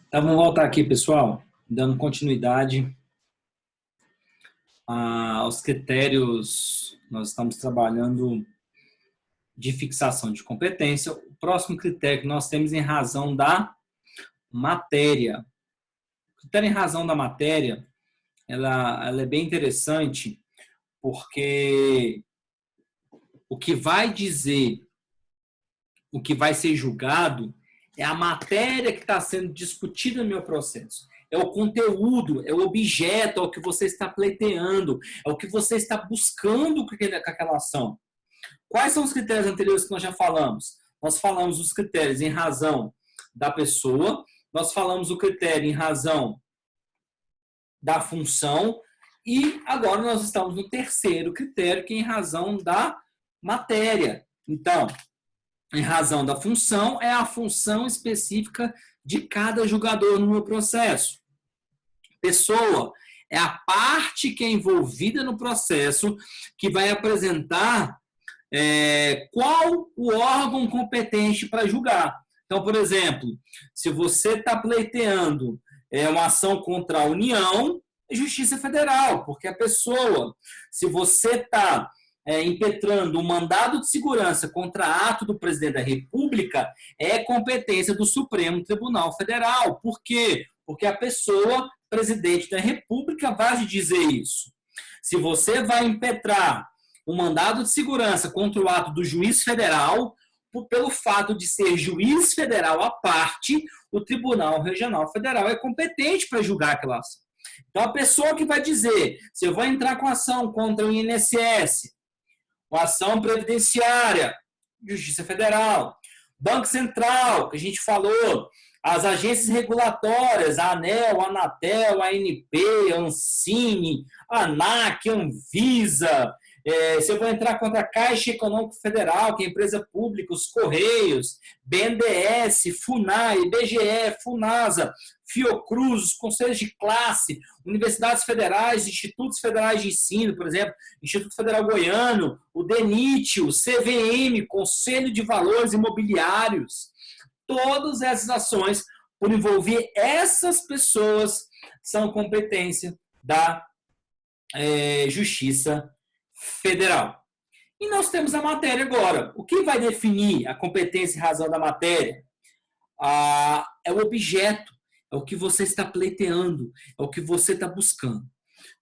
Então, vamos voltar aqui, pessoal, dando continuidade aos critérios. Nós estamos trabalhando de fixação de competência. O próximo critério que nós temos em razão da matéria. O critério em razão da matéria, ela é bem interessante, porque o que vai dizer, o que vai ser julgado, é a matéria que está sendo discutida no meu processo. É o conteúdo, é o objeto, é o que você está pleiteando, é o que você está buscando com aquela ação. Quais são os critérios anteriores que nós já falamos? Nós falamos os critérios em razão da pessoa, nós falamos o critério em razão da função, e agora nós estamos no terceiro critério, que é em razão da matéria. Então, em razão da função, é a função específica de cada julgador no meu processo. Pessoa é a parte que é envolvida no processo, que vai apresentar qual o órgão competente para julgar. Então, por exemplo, se você está pleiteando uma ação contra a União, é Justiça Federal, porque a pessoa, se você está impetrando um mandado de segurança contra ato do presidente da República, é competência do Supremo Tribunal Federal. Por quê? Porque a pessoa, presidente da República, vai dizer isso. Se você vai impetrar um mandado de segurança contra o ato do juiz federal, pelo fato de ser juiz federal à parte, o Tribunal Regional Federal é competente para julgar aquela ação. Então, a pessoa que vai dizer se eu vou entrar com ação contra o INSS, uma ação previdenciária, Justiça Federal, Banco Central, que a gente falou, as agências regulatórias, a ANEEL, a Anatel, a ANP, a Ancine, a ANAC, a Anvisa, se eu vou entrar contra a Caixa Econômica Federal, que é empresa pública, os Correios, BNDES, FUNAI, IBGE, FUNASA, Fiocruz, os conselhos de classe, universidades federais, institutos federais de ensino, por exemplo, Instituto Federal Goiano, o DENIT, o CVM, Conselho de Valores Imobiliários, todas essas ações, por envolver essas pessoas, são competência da Justiça Federal. E nós temos a matéria agora. O que vai definir a competência e razão da matéria? É o objeto, é o que você está pleiteando, é o que você está buscando.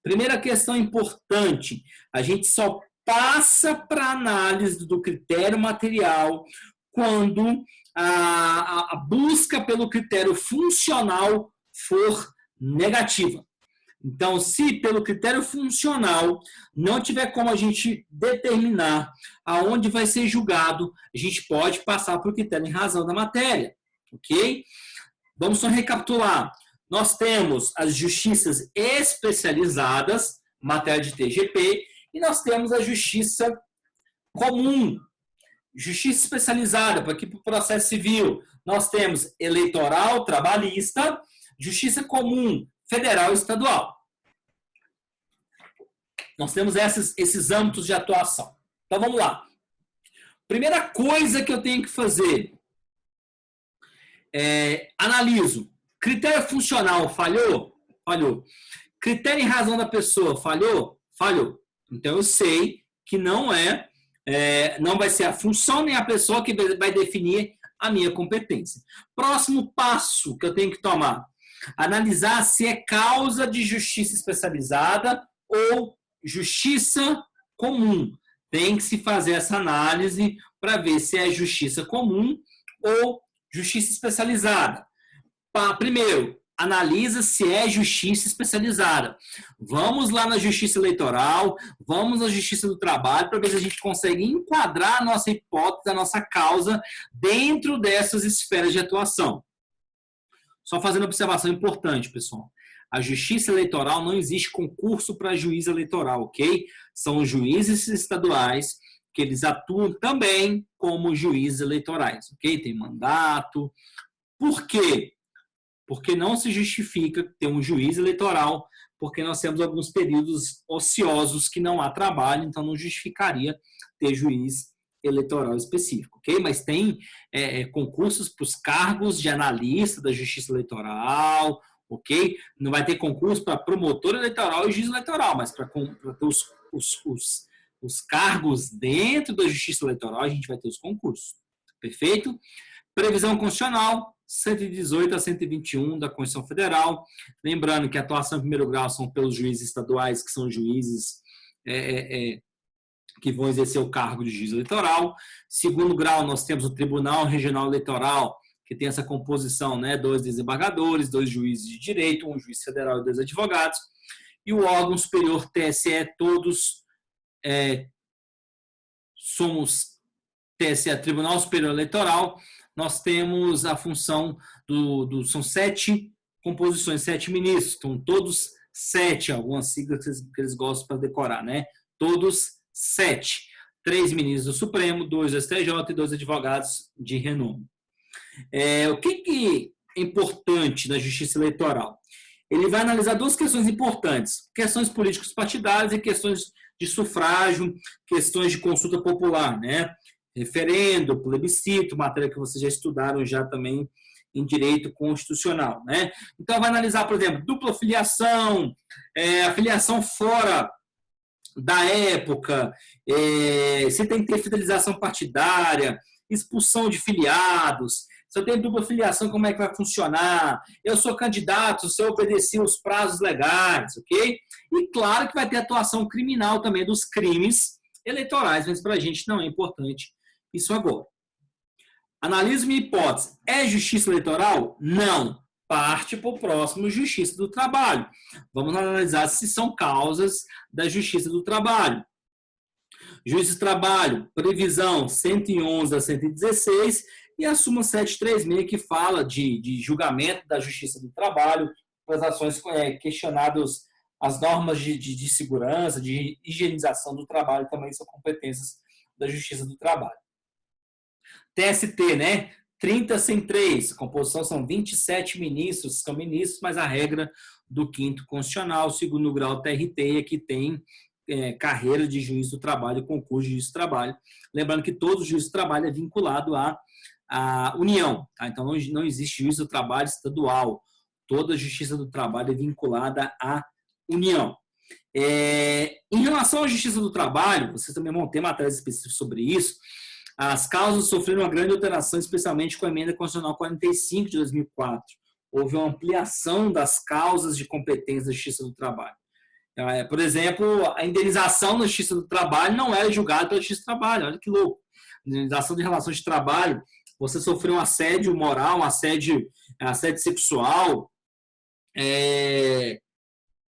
Primeira questão importante, a gente só passa para análise do critério material quando a busca pelo critério funcional for negativa. Então, se pelo critério funcional não tiver como a gente determinar aonde vai ser julgado, a gente pode passar para o critério em razão da matéria, ok? Vamos só recapitular. Nós temos as justiças especializadas, matéria de TGP, e nós temos a justiça comum, justiça especializada, para aqui para o processo civil. Nós temos eleitoral, trabalhista, justiça comum, federal e estadual. Nós temos esses âmbitos de atuação. Então, vamos lá. Primeira coisa que eu tenho que fazer, analiso. Critério funcional, falhou? Falhou. Critério em razão da pessoa, falhou? Falhou. Então, eu sei que não vai ser a função nem a pessoa que vai definir a minha competência. Próximo passo que eu tenho que tomar, analisar se é causa de justiça especializada ou justiça comum. Tem que se fazer essa análise para ver se é justiça comum ou justiça especializada. Primeiro, analisa se é justiça especializada. Vamos lá na justiça eleitoral, vamos na justiça do trabalho, para ver se a gente consegue enquadrar a nossa hipótese, a nossa causa, dentro dessas esferas de atuação. Só fazendo observação importante, pessoal. A justiça eleitoral não existe concurso para juiz eleitoral, ok? São juízes estaduais que eles atuam também como juízes eleitorais, ok? Tem mandato. Por quê? Porque não se justifica ter um juiz eleitoral, porque nós temos alguns períodos ociosos que não há trabalho, então não justificaria ter juiz eleitoral específico, ok? Mas tem concursos para os cargos de analista da Justiça Eleitoral, ok? Não vai ter concurso para promotor eleitoral e juiz eleitoral, mas para ter os cargos dentro da Justiça Eleitoral, a gente vai ter os concursos, perfeito? Previsão constitucional, 118 a 121 da Constituição Federal. Lembrando que a atuação em primeiro grau são pelos juízes estaduais, que são juízes que vão exercer o cargo de juiz eleitoral. Segundo grau, nós temos o Tribunal Regional Eleitoral, que tem essa composição, né, 2 desembargadores, 2 juízes de direito, um juiz federal e 2 advogados. E o órgão superior TSE, todos somos TSE, Tribunal Superior Eleitoral. Nós temos a função são 7 composições, 7 ministros, então todos 7, algumas siglas que eles gostam para decorar, né? Todos 7. 3 ministros do Supremo, 2 do STJ e 2 advogados de renome. O que é importante na Justiça Eleitoral? Ele vai analisar 2 questões importantes, questões políticos partidárias e questões de sufrágio, questões de consulta popular, né? Referendo, plebiscito, matéria que vocês já estudaram já também em direito constitucional, né? Então, vai analisar, por exemplo, dupla filiação, a filiação fora da época, se tem que ter fidelização partidária, expulsão de filiados, se eu tenho dupla filiação, como é que vai funcionar? Eu sou candidato, se eu obedecer os prazos legais, ok? E claro que vai ter atuação criminal também dos crimes eleitorais, mas para a gente não é importante isso agora. Analise minha hipótese. É justiça eleitoral? Não. Parte para o próximo Justiça do Trabalho. Vamos analisar se são causas da Justiça do Trabalho. Juízes do Trabalho, previsão 111 a 116 e a súmula 736 que fala de julgamento da Justiça do Trabalho, as ações questionadas, as normas de segurança, de higienização do trabalho também são competências da Justiça do Trabalho. TST, né? 30 sem 3, a composição são 27 ministros, são ministros, mas a regra do 5º Constitucional, segundo grau TRT, aqui tem carreira de juiz do trabalho, concurso de juiz do trabalho. Lembrando que todo juiz do trabalho é vinculado à União, tá? Então não existe juiz do trabalho estadual, toda a Justiça do Trabalho é vinculada à União. Em relação à Justiça do Trabalho, vocês também vão ter matérias específicas sobre isso. As causas sofreram uma grande alteração, especialmente com a Emenda Constitucional 45 de 2004. Houve uma ampliação das causas de competência da Justiça do Trabalho. Por exemplo, a indenização da Justiça do Trabalho não era julgada pela Justiça do Trabalho. Olha que louco. Indenização de relações de trabalho, você sofreu um assédio moral, um assédio sexual,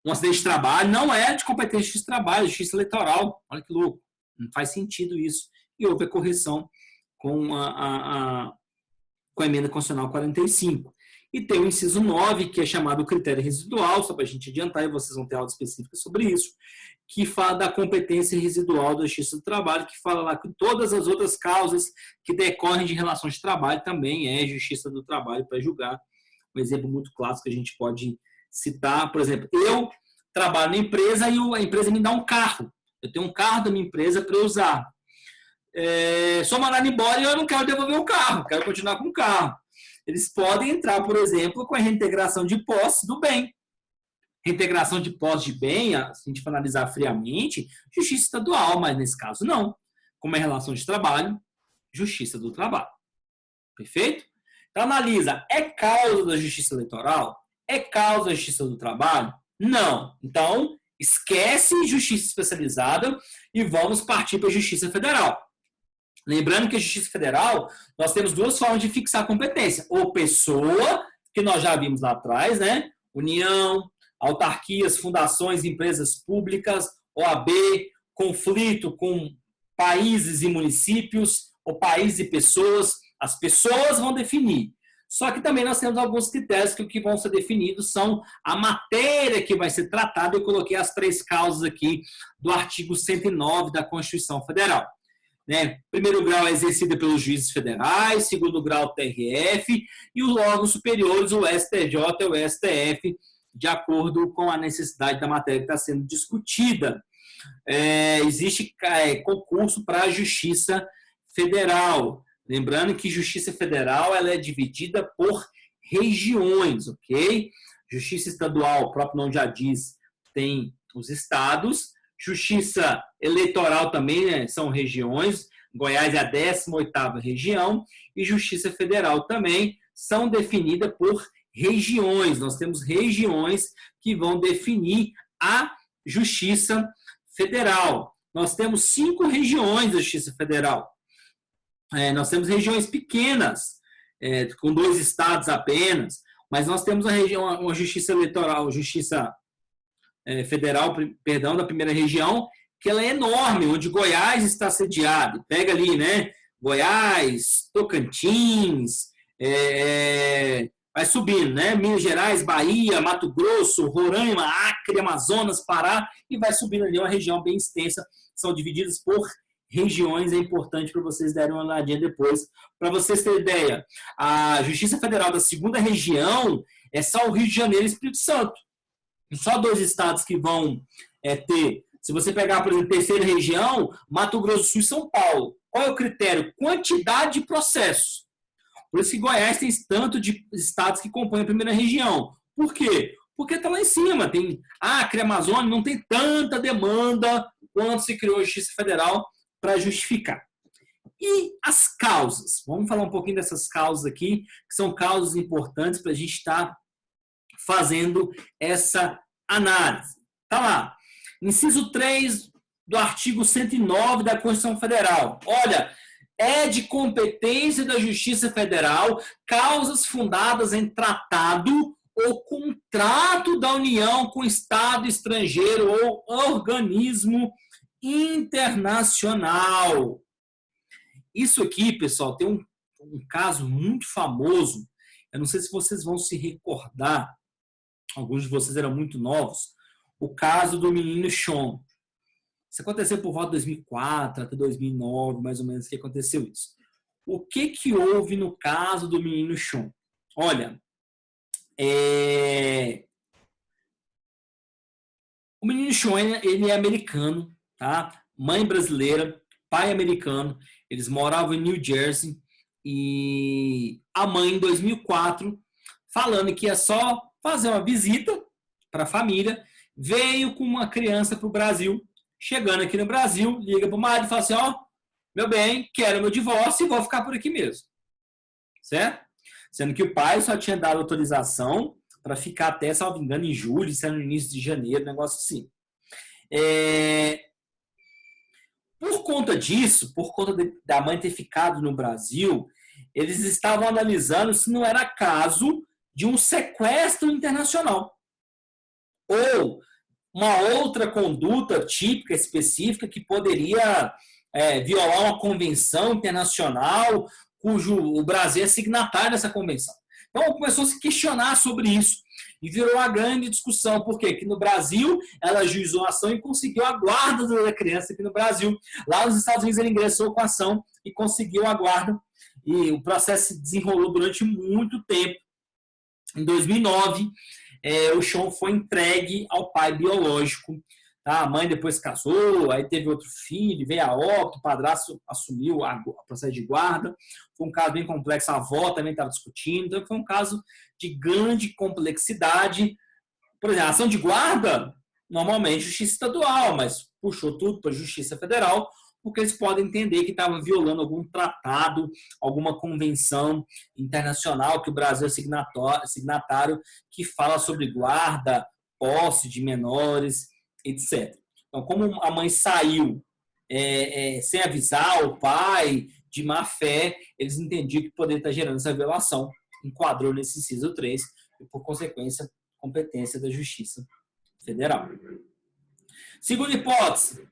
um acidente de trabalho, não é de competência de Justiça do Trabalho, Justiça Eleitoral. Olha que louco. Não faz sentido isso. E houve a correção com a Emenda Constitucional 45. E tem o inciso 9, que é chamado critério residual, só para a gente adiantar, e vocês vão ter aula específica sobre isso, que fala da competência residual da Justiça do Trabalho, que fala lá que todas as outras causas que decorrem de relações de trabalho também é Justiça do Trabalho para julgar. Um exemplo muito clássico que a gente pode citar, por exemplo, eu trabalho na empresa e a empresa me dá um carro. Eu tenho um carro da minha empresa para eu usar. Sou mandado embora e eu não quero devolver o carro, quero continuar com o carro. Eles podem entrar, por exemplo, com a reintegração de posse do bem. Reintegração de posse de bem, se a gente for analisar friamente, justiça estadual, mas nesse caso não. Como é relação de trabalho, justiça do trabalho. Perfeito? Então analisa, é causa da justiça eleitoral? É causa da justiça do trabalho? Não. Então, esquece justiça especializada e vamos partir para a justiça federal. Lembrando que a Justiça Federal, nós temos 2 formas de fixar a competência. Ou pessoa, que nós já vimos lá atrás, né? União, autarquias, fundações, empresas públicas, OAB, conflito com países e municípios, ou países e pessoas. As pessoas vão definir. Só que também nós temos alguns critérios que o que vão ser definidos são a matéria que vai ser tratada. Eu coloquei as 3 causas aqui do artigo 109 da Constituição Federal. Primeiro grau é exercida pelos juízes federais, segundo grau TRF e os órgãos superiores, o STJ e o STF, de acordo com a necessidade da matéria que está sendo discutida. Existe concurso para a justiça Federal. Lembrando que Justiça Federal ela é dividida por regiões, ok? Justiça Estadual, o próprio nome já diz, tem os estados. Justiça Eleitoral também, né, são regiões. Goiás é a 18ª região. E Justiça Federal também são definidas por regiões. Nós temos regiões que vão definir a Justiça Federal. Nós temos 5 regiões da Justiça Federal. Nós temos regiões pequenas, com 2 estados apenas, mas nós temos uma Justiça Eleitoral, Justiça Federal, perdão, da primeira região, que ela é enorme, onde Goiás está sediado. Pega ali, né? Goiás, Tocantins, vai subindo, né? Minas Gerais, Bahia, Mato Grosso, Roraima, Acre, Amazonas, Pará, e vai subindo ali uma região bem extensa. São divididas por regiões, é importante para vocês darem uma olhadinha depois. Para vocês terem ideia, a Justiça Federal da segunda região é só o Rio de Janeiro e Espírito Santo. Só 2 estados que vão ter. Se você pegar, por exemplo, a terceira região, Mato Grosso do Sul e São Paulo. Qual é o critério? Quantidade de processos. Por isso que Goiás tem tanto de estados que compõem a primeira região. Por quê? Porque está lá em cima. Tem Acre, Amazônia, não tem tanta demanda quanto se criou a Justiça Federal para justificar. E as causas? Vamos falar um pouquinho dessas causas aqui, que são causas importantes para a gente estar fazendo essa análise. Tá lá. Inciso 3 do artigo 109 da Constituição Federal. Olha, é de competência da Justiça Federal causas fundadas em tratado ou contrato da União com Estado estrangeiro ou organismo internacional. Isso aqui, pessoal, tem um caso muito famoso. Eu não sei se vocês vão se recordar, alguns de vocês eram muito novos, o caso do menino Sean. Isso aconteceu por volta de 2004 até 2009, mais ou menos, que aconteceu isso. O que houve no caso do menino Sean? Olha, o menino Sean, ele é americano, tá? Mãe brasileira, pai americano. Eles moravam em New Jersey e a mãe, em 2004, falando que ia só fazer uma visita para a família, veio com uma criança para o Brasil. Chegando aqui no Brasil, liga para o marido e fala assim, ó, meu bem, quero meu divórcio e vou ficar por aqui mesmo. Certo? Sendo que o pai só tinha dado autorização para ficar até, salvo engano, em julho, isso era no início de janeiro, negócio assim. Por conta disso, por conta da mãe ter ficado no Brasil, eles estavam analisando se não era caso de um sequestro internacional. Ou uma outra conduta típica, específica, que poderia violar uma convenção internacional, cujo o Brasil é signatário dessa convenção. Então, começou a se questionar sobre isso. E virou uma grande discussão. Por quê? Porque no Brasil, ela ajuizou a ação e conseguiu a guarda da criança aqui no Brasil. Lá nos Estados Unidos, ele ingressou com a ação e conseguiu a guarda. E o processo se desenrolou durante muito tempo. Em 2009, o Sean foi entregue ao pai biológico. Tá? A mãe depois casou, aí teve outro filho, veio a óbito, o padrasto assumiu o processo de guarda. Foi um caso bem complexo, a avó também estava discutindo. Então, foi um caso de grande complexidade. Por exemplo, a ação de guarda, normalmente justiça estadual, mas puxou tudo para a Justiça Federal, porque eles podem entender que estava violando algum tratado, alguma convenção internacional que o Brasil é signatário, que fala sobre guarda, posse de menores, etc. Então, como a mãe saiu sem avisar o pai, de má fé, eles entendiam que poderia estar gerando essa violação, enquadrou nesse inciso 3, e, por consequência, competência da Justiça Federal. Segunda hipótese,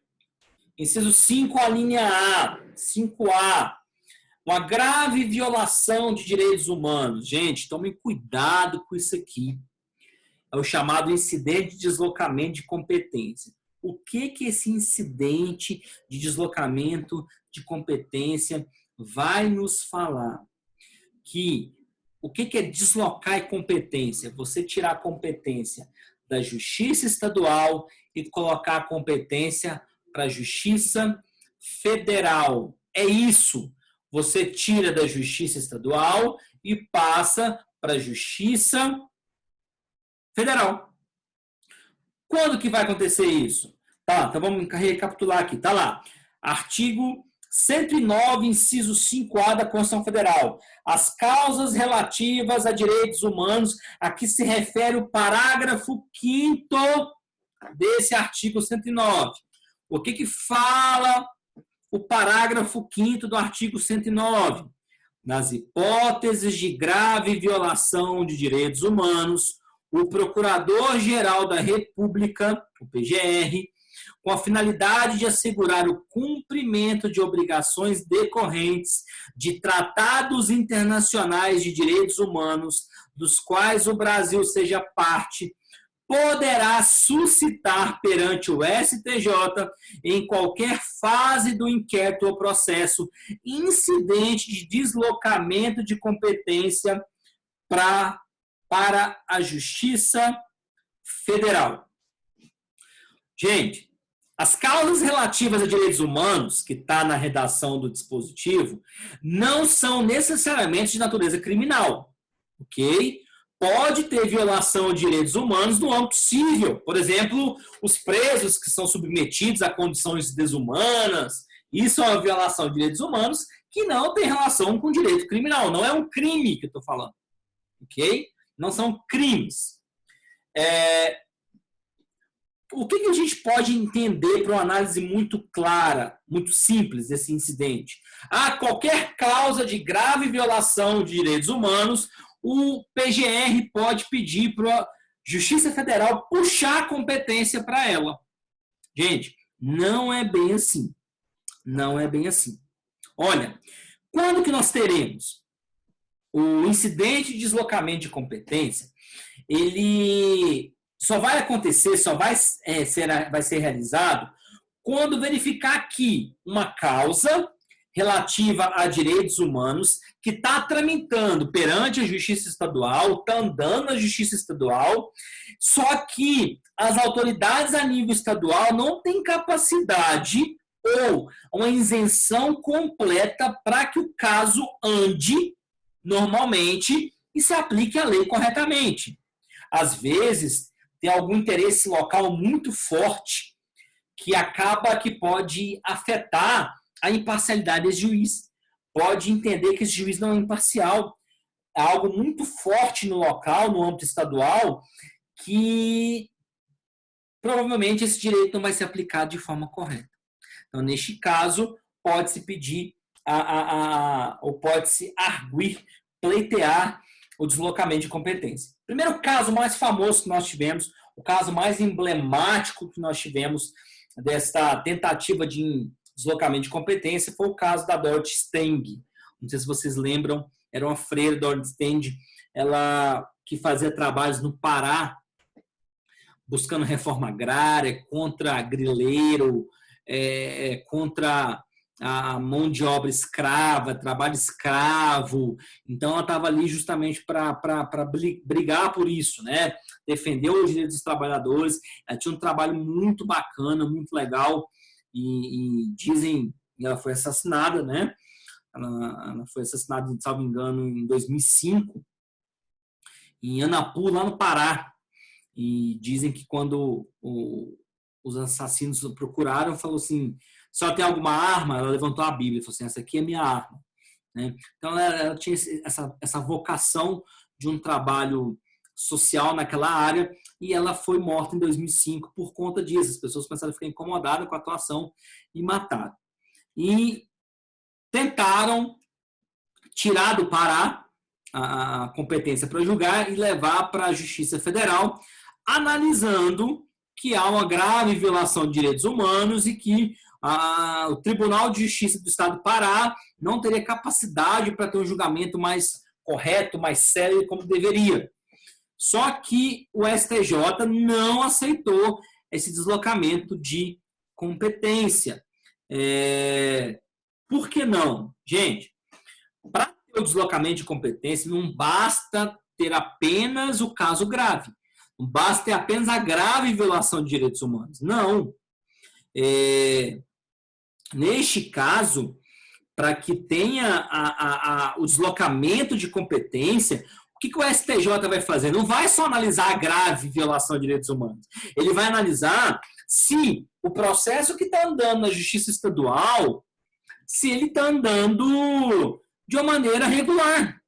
inciso 5, a linha A, 5A, uma grave violação de direitos humanos. Gente, tomem cuidado com isso aqui. É o chamado incidente de deslocamento de competência. O que esse incidente de deslocamento de competência vai nos falar? Que o que é deslocar competência? Você tirar a competência da Justiça Estadual e colocar a competência para a Justiça Federal. é isso. Você tira da Justiça Estadual e passa para a Justiça Federal. Quando que vai acontecer isso? Tá, então vamos recapitular aqui. Tá lá. Artigo 109, inciso 5A da Constituição Federal. As causas relativas a direitos humanos, a que se refere o parágrafo 5º desse artigo 109. O que fala o parágrafo 5º do artigo 109? Nas hipóteses de grave violação de direitos humanos, o Procurador-Geral da República, o PGR, com a finalidade de assegurar o cumprimento de obrigações decorrentes de tratados internacionais de direitos humanos, dos quais o Brasil seja parte, poderá suscitar perante o STJ, em qualquer fase do inquérito ou processo, incidente de deslocamento de competência para a Justiça Federal. Gente, as causas relativas a direitos humanos, que está na redação do dispositivo, não são necessariamente de natureza criminal, ok? Pode ter violação de direitos humanos no âmbito civil. Por exemplo, os presos que são submetidos a condições desumanas, isso é uma violação de direitos humanos que não tem relação com direito criminal. Não é um crime que eu estou falando, ok? Não são crimes. O que a gente pode entender para uma análise muito clara, muito simples desse incidente? Qualquer causa de grave violação de direitos humanos, o PGR pode pedir para a Justiça Federal puxar a competência para ela. Gente, não é bem assim. Não é bem assim. Olha, quando que nós teremos o incidente de deslocamento de competência? Ele só vai acontecer, vai ser realizado quando verificar que uma causa relativa a direitos humanos que está tramitando perante a Justiça Estadual, está andando na Justiça Estadual, só que as autoridades a nível estadual não têm capacidade ou uma isenção completa para que o caso ande normalmente e se aplique a lei corretamente. Às vezes, tem algum interesse local muito forte que pode afetar a imparcialidade desse juiz. Pode entender que esse juiz não é imparcial. É algo muito forte no local, no âmbito estadual, que provavelmente esse direito não vai ser aplicado de forma correta. Então, neste caso, pode-se pedir ou pode-se arguir, pleitear o deslocamento de competência. O primeiro caso mais famoso que nós tivemos, o caso mais emblemático que nós tivemos desta tentativa de deslocamento de competência foi o caso da Dorothy Steng. Não sei se vocês lembram, era uma freira, Dorothy Steng, ela que fazia trabalhos no Pará, buscando reforma agrária, contra grileiro, contra a mão de obra escrava, trabalho escravo. Então, ela estava ali justamente para brigar por isso, né? Defender os direitos dos trabalhadores. Ela tinha um trabalho muito bacana, muito legal, e dizem que ela foi assassinada, né? Ela foi assassinada, se não me engano, em 2005, em Anapu, lá no Pará. E dizem que quando os assassinos procuraram, falou assim: se ela tem alguma arma, ela levantou a Bíblia e falou assim: essa aqui é minha arma. Né? Então, ela tinha essa vocação de um trabalho social naquela área, e ela foi morta em 2005 por conta disso. As pessoas começaram a ficar incomodadas com a atuação e mataram. E tentaram tirar do Pará a competência para julgar e levar para a Justiça Federal, analisando que há uma grave violação de direitos humanos e que o Tribunal de Justiça do Estado do Pará não teria capacidade para ter um julgamento mais correto, mais sério, como deveria. Só que o STJ não aceitou esse deslocamento de competência. Por que não? Gente, para ter o deslocamento de competência, não basta ter apenas o caso grave. Não basta ter apenas a grave violação de direitos humanos. Não. Neste caso, para que tenha o deslocamento de competência, o que o STJ vai fazer? Não vai só analisar a grave violação de direitos humanos. Ele vai analisar se o processo que está andando na Justiça Estadual, se ele está andando de uma maneira regular,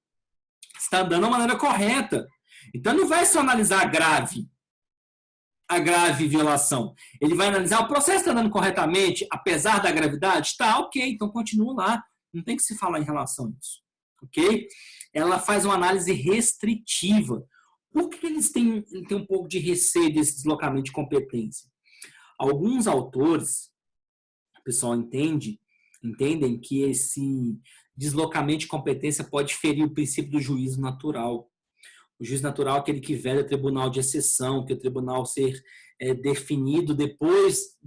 se está andando de uma maneira correta. Então, não vai só analisar a grave violação. Ele vai analisar o processo está andando corretamente, apesar da gravidade? Está, ok, então continua lá. Não tem que se falar em relação a isso. Ok? Ela faz uma análise restritiva. Por que eles têm um pouco de receio desse deslocamento de competência? Alguns autores, o pessoal entendem que esse deslocamento de competência pode ferir o princípio do juízo natural. O juízo natural é aquele que veda o tribunal de exceção, que o tribunal ser definido depois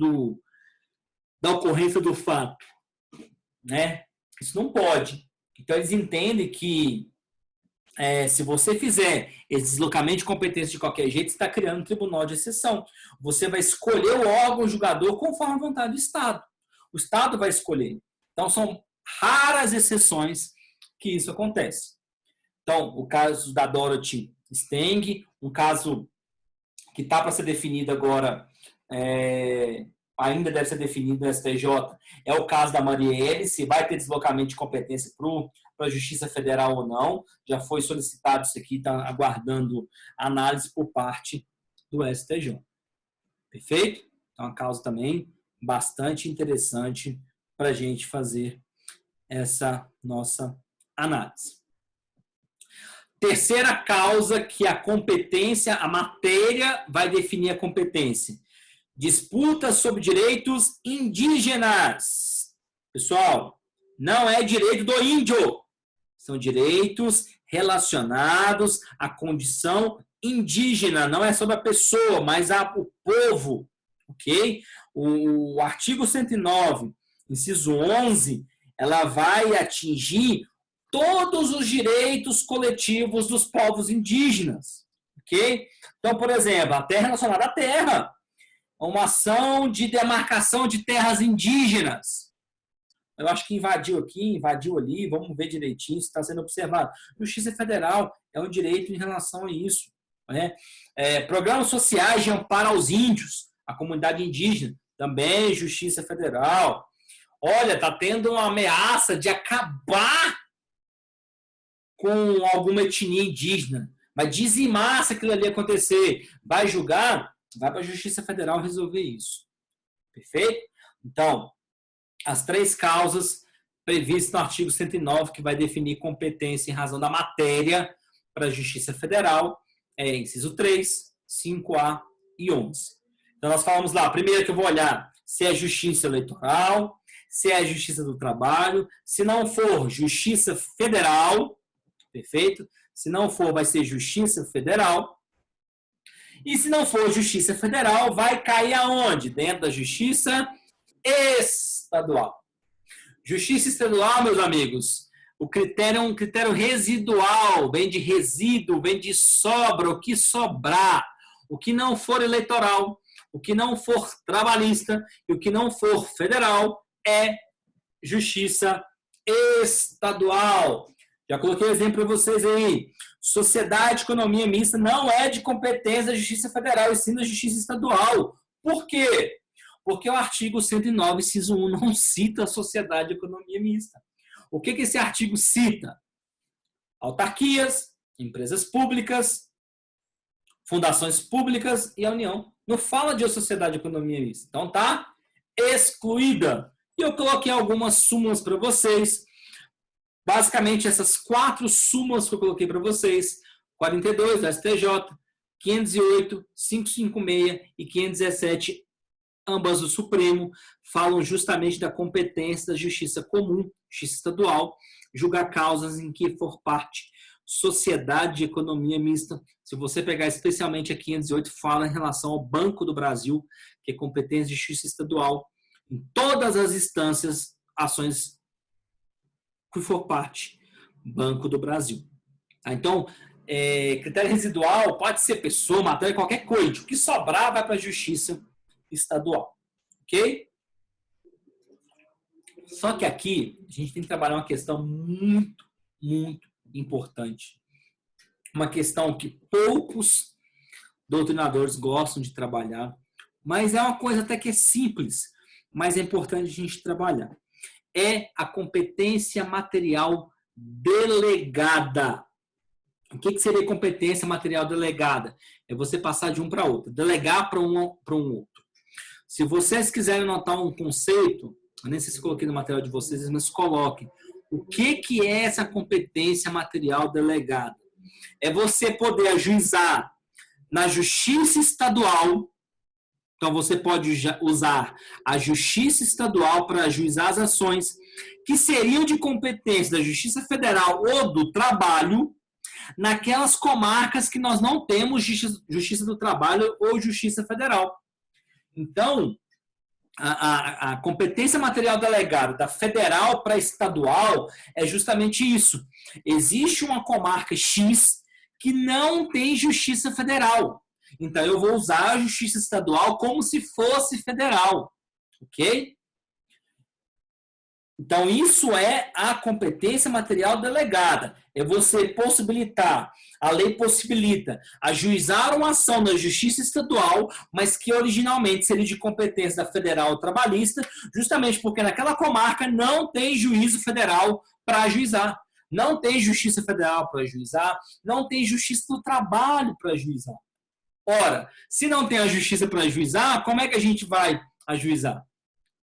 da ocorrência do fato. Né? Isso não pode. Então, eles entendem que se você fizer esse deslocamento de competência de qualquer jeito, você está criando um tribunal de exceção. Você vai escolher o órgão julgador conforme a vontade do Estado. O Estado vai escolher. Então, são raras exceções que isso acontece. Então, o caso da Dorothy Steng, um caso que está para ser definido agora, ainda deve ser definido no STJ, é o caso da Marielle, se vai ter deslocamento de competência para a Justiça Federal ou não. Já foi solicitado isso aqui, está aguardando análise por parte do STJ. Perfeito? Então, é uma causa também bastante interessante para a gente fazer essa nossa análise. Terceira causa que a competência, a matéria vai definir a competência. Disputas sobre direitos indígenas. Pessoal, não é direito do índio. São direitos relacionados à condição indígena. Não é sobre a pessoa, mas o povo. Ok? O artigo 109, inciso 11, ela vai atingir todos os direitos coletivos dos povos indígenas. Ok? Então, por exemplo, a terra relacionada à terra. Uma ação de demarcação de terras indígenas. Eu acho que invadiu aqui, invadiu ali, vamos ver direitinho se está sendo observado. Justiça Federal é um direito em relação a isso. Né? Programas sociais de amparo aos índios, a comunidade indígena, também Justiça Federal. Olha, está tendo uma ameaça de acabar com alguma etnia indígena, vai dizimar se aquilo ali acontecer, vai julgar, vai para a Justiça Federal resolver isso. Perfeito? Então, as três causas previstas no artigo 109, que vai definir competência em razão da matéria para a Justiça Federal, inciso 3, 5A e 11. Então, nós falamos lá, primeiro que eu vou olhar se é Justiça Eleitoral, se é Justiça do Trabalho, se não for Justiça Federal, perfeito? Se não for, vai ser Justiça Federal. E se não for Justiça Federal, vai cair aonde? Dentro da Justiça Estadual. Justiça Estadual, meus amigos, o critério é um critério residual, vem de resíduo, vem de sobra, o que sobrar. O que não for eleitoral, o que não for trabalhista e o que não for federal é Justiça Estadual. Já coloquei exemplo para vocês aí. Sociedade de economia mista não é de competência da Justiça Federal, e sim da Justiça Estadual. Por quê? Porque o artigo 109, inciso 1, não cita a sociedade de economia mista. O que esse artigo cita? Autarquias, empresas públicas, fundações públicas e a União. Não fala de sociedade de economia mista. Então tá excluída. E eu coloquei algumas súmulas para vocês. Basicamente, essas 4 súmulas que eu coloquei para vocês, 42 do STJ, 508, 556 e 517, ambas do Supremo, falam justamente da competência da Justiça Comum, Justiça Estadual, julgar causas em que for parte sociedade de economia mista. Se você pegar especialmente a 508, fala em relação ao Banco do Brasil, que é competência de Justiça Estadual, em todas as instâncias, ações que for parte Banco do Brasil. Então, critério residual pode ser pessoa, matéria, qualquer coisa. O que sobrar vai para a Justiça Estadual. Ok? Só que aqui a gente tem que trabalhar uma questão muito, muito importante. Uma questão que poucos doutrinadores gostam de trabalhar, mas é uma coisa até que é simples, mas é importante a gente trabalhar. É a competência material delegada. O que seria competência material delegada? É você passar de um para outro, delegar para um outro. Se vocês quiserem anotar um conceito, eu nem sei se coloquei no material de vocês, mas coloquem. O que é essa competência material delegada? É você poder ajuizar na justiça estadual. Então, você pode usar a justiça estadual para ajuizar as ações que seriam de competência da Justiça Federal ou do Trabalho naquelas comarcas que nós não temos Justiça do Trabalho ou Justiça Federal. Então, a competência material delegada da federal para estadual é justamente isso. Existe uma comarca X que não tem Justiça Federal. Então, eu vou usar a Justiça Estadual como se fosse federal. Ok? Então, isso é a competência material delegada. É você possibilitar, a lei possibilita, ajuizar uma ação na Justiça Estadual, mas que originalmente seria de competência da Federal Trabalhista, justamente porque naquela comarca não tem juízo federal para ajuizar. Não tem Justiça Federal para ajuizar, não tem Justiça do Trabalho para ajuizar. Ora, se não tem a justiça para ajuizar, como é que a gente vai ajuizar?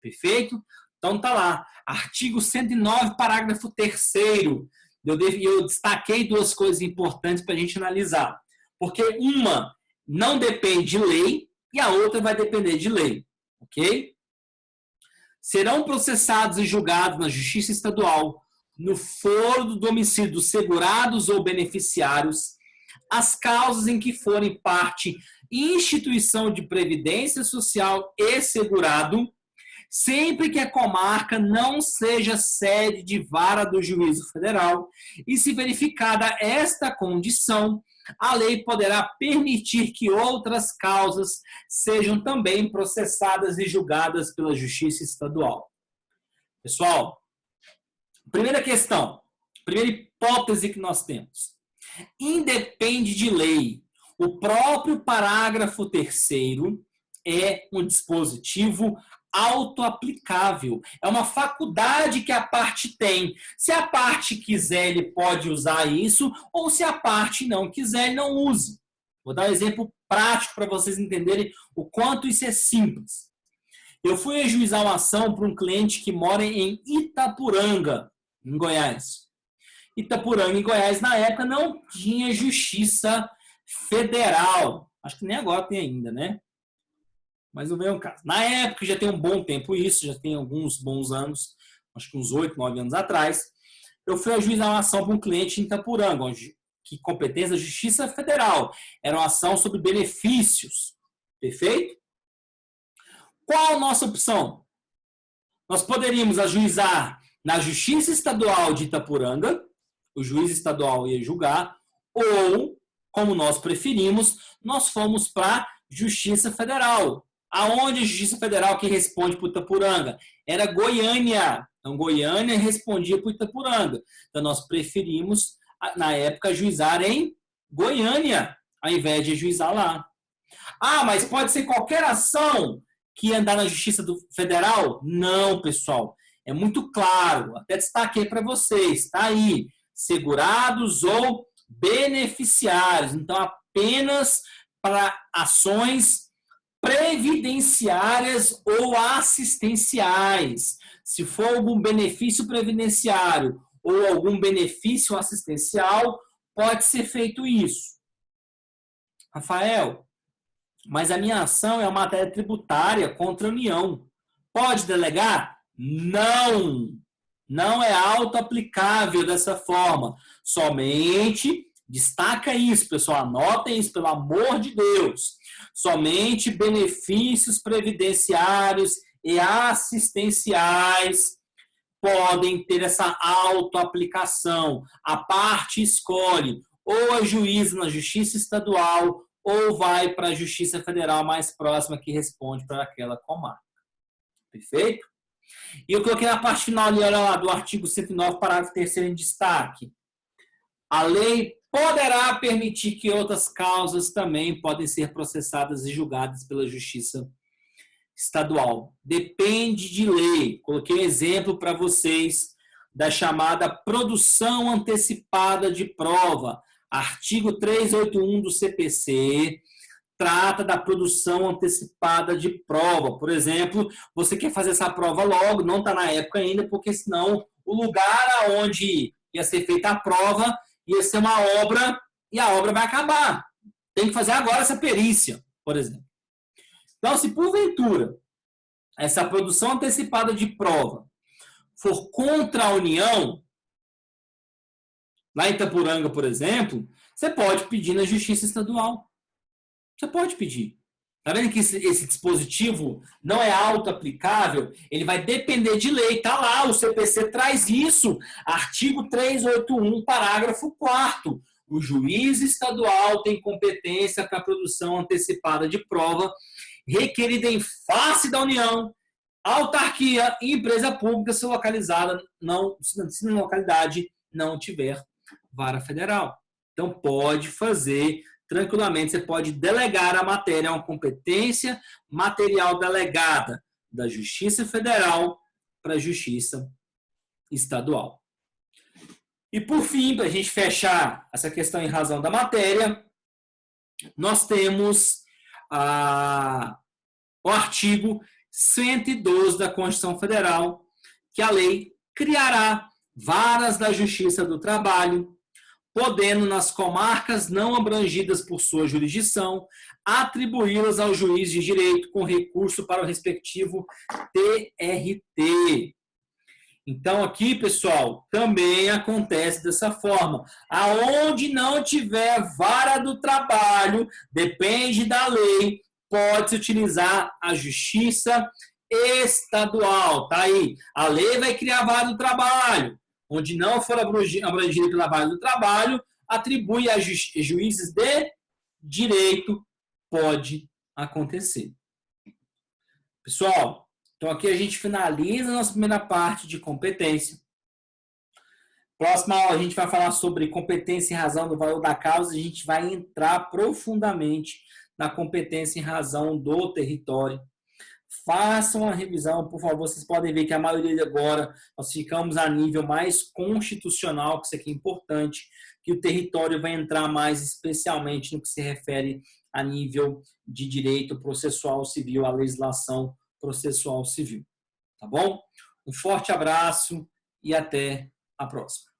Perfeito? Então tá lá, artigo 109, parágrafo 3º. Eu destaquei duas coisas importantes para a gente analisar. Porque uma não depende de lei e a outra vai depender de lei. Ok? Serão processados e julgados na Justiça Estadual, no foro do domicílio dos segurados ou beneficiários, as causas em que forem parte instituição de previdência social e segurado, sempre que a comarca não seja sede de vara do juízo federal, e se verificada esta condição, a lei poderá permitir que outras causas sejam também processadas e julgadas pela Justiça Estadual. Pessoal, primeira questão, primeira hipótese que nós temos. Independe de lei. O próprio parágrafo 3º é um dispositivo autoaplicável. É uma faculdade que a parte tem. Se a parte quiser, ele pode usar isso, ou se a parte não quiser, ele não use. Vou dar um exemplo prático para vocês entenderem o quanto isso é simples. Eu fui ajuizar uma ação para um cliente que mora em Itapuranga, em Goiás. Itapuranga, em Goiás, na época, não tinha justiça federal. Acho que nem agora tem ainda, né? Mas não vem o caso. Na época, já tem um bom tempo isso, já tem alguns bons anos, acho que uns 8, 9 anos atrás, eu fui ajuizar uma ação para um cliente em Itapuranga, que competência da Justiça Federal. Era uma ação sobre benefícios. Perfeito? Qual a nossa opção? Nós poderíamos ajuizar na Justiça Estadual de Itapuranga, o juiz estadual ia julgar, ou, como nós preferimos, nós fomos para a Justiça Federal. Aonde a Justiça Federal que responde para o Itapuranga? Era Goiânia. Então, Goiânia respondia para o Itapuranga. Então, nós preferimos, na época, ajuizar em Goiânia, ao invés de ajuizar lá. Ah, mas pode ser qualquer ação que andar na Justiça Federal? Não, pessoal. É muito claro. Até destaquei para vocês. Está aí. Segurados ou beneficiários. Então, apenas para ações previdenciárias ou assistenciais. Se for algum benefício previdenciário ou algum benefício assistencial, pode ser feito isso. Rafael, mas a minha ação é uma matéria tributária contra a União. Pode delegar? Não! Não é auto-aplicável dessa forma. Somente, destaca isso, pessoal, anotem isso, pelo amor de Deus. Somente benefícios previdenciários e assistenciais podem ter essa auto-aplicação. A parte escolhe ou ajuiza na Justiça Estadual ou vai para a Justiça Federal mais próxima que responde para aquela comarca. Perfeito? E eu coloquei na parte final ali, olha lá, do artigo 109, parágrafo 3º em destaque. A lei poderá permitir que outras causas também podem ser processadas e julgadas pela Justiça Estadual. Depende de lei. Coloquei um exemplo para vocês da chamada produção antecipada de prova. Artigo 381 do CPC trata da produção antecipada de prova. Por exemplo, você quer fazer essa prova logo, não está na época ainda, porque senão o lugar onde ia ser feita a prova ia ser uma obra e a obra vai acabar. Tem que fazer agora essa perícia, por exemplo. Então, se porventura essa produção antecipada de prova for contra a União, lá em Itapuranga, por exemplo, você pode pedir na Justiça Estadual. Você pode pedir. Está vendo que esse dispositivo não é auto-aplicável? Ele vai depender de lei. Está lá, o CPC traz isso. Artigo 381, parágrafo 4º. O juiz estadual tem competência para a produção antecipada de prova requerida em face da União, autarquia e empresa pública se localizada, se na localidade não tiver vara federal. Então, pode fazer tranquilamente, você pode delegar a matéria a uma competência material delegada da Justiça Federal para a Justiça Estadual. E, por fim, para a gente fechar essa questão em razão da matéria, nós temos o artigo 112 da Constituição Federal, que a lei criará varas da Justiça do Trabalho, podendo, nas comarcas não abrangidas por sua jurisdição, atribuí-las ao juiz de direito com recurso para o respectivo TRT. Então, aqui, pessoal, também acontece dessa forma. Aonde não tiver vara do trabalho, depende da lei, pode-se utilizar a Justiça Estadual. Tá aí. A lei vai criar vara do trabalho. Onde não for abrangida pela vara do trabalho, atribui a juízes de direito, pode acontecer. Pessoal, então aqui a gente finaliza a nossa primeira parte de competência. Próxima aula a gente vai falar sobre competência em razão do valor da causa, a gente vai entrar profundamente na competência em razão do território. Façam a revisão, por favor. Vocês podem ver que a maioria de agora nós ficamos a nível mais constitucional, que isso aqui é importante, que o território vai entrar mais especialmente no que se refere a nível de direito processual civil, a legislação processual civil. Tá bom? Um forte abraço e até a próxima.